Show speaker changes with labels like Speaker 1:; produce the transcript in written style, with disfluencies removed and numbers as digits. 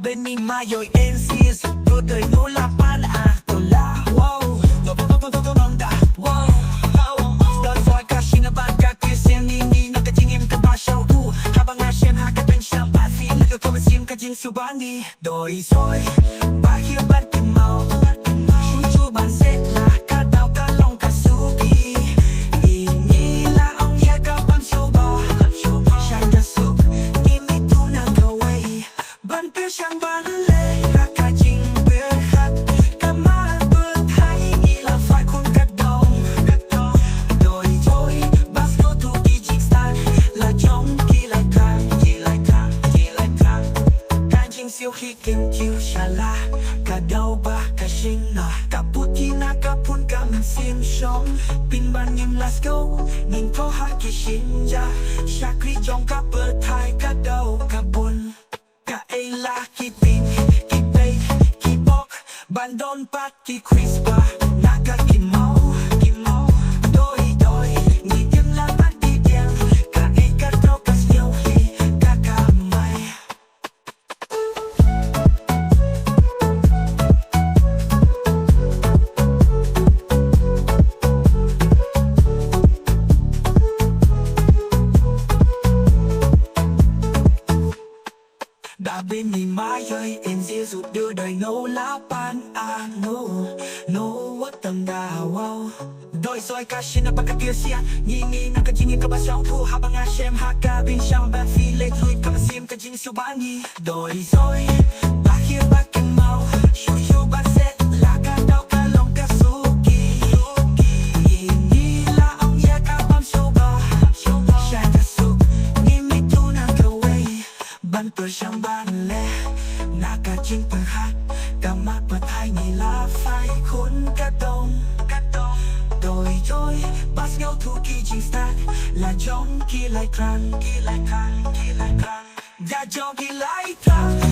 Speaker 1: bên mi mai rồi em xia sụp đôi đời nô la pan à tôi la wow tôi non đã wow đôi voi cả xin ban cả kia xem ni nó cái chính em cái ba sao tu habang a xem ha cái bên sao ba phi nó cái comment xem cái chính su ban đi đôi voi ba hiệp bắt tìm màu chu ban sẽ là cả đau cả lòng cả su kỳ ini là ông ya cả ban show bò shine the soup give me two now go away ban pe sang ban lệ cả chính biết khát cả má bước thay nghĩ là phải không cắt đầu đôi thôi bác có thu kỳ chính style là trong kỳ lại càng càng chính siêu khi kinh chiếu xa la cả đau ba cả sinh nọ cả bút thì na cả phun cả mình xiêm sống pin ban nhầm let's go nhìn có hai kỳ xin ra xa khi trong cả bờ thai cả đau cả buồn cả ấy là kỳ tin kỳ bay kỳ bóc ban đón bắt kỳ crispa na cả kỳ máu đôi nghĩ tiếng là bắt đi đèn cả ấy cả đau cả nhiều khi cả mày đã bên nhìn mãi ơi em dễ rụt đưa đời nấu lá pan à no what tầm đà wow đôi rồi cả xin là bắt cả kia xia nhị nang cái chính cái ba sao thu habang a xem ha cả bên sao ba phi lệ thôi cả ba xiêm cái chính su bán nhị đôi rồi ba kia ba cái màu chu ba sẽ là cả đau cả lòng cả su kỳ nhị là ông ya cả bám show bò shine the soup give me two now go away ban per sang ban lệ na cả chính per hát cả mắt per thay nhị là phải khốn cả đông đôi thôi bắt nhau thu kỳ chính start là trong kỳ lại càng đã cho kỳ lại càng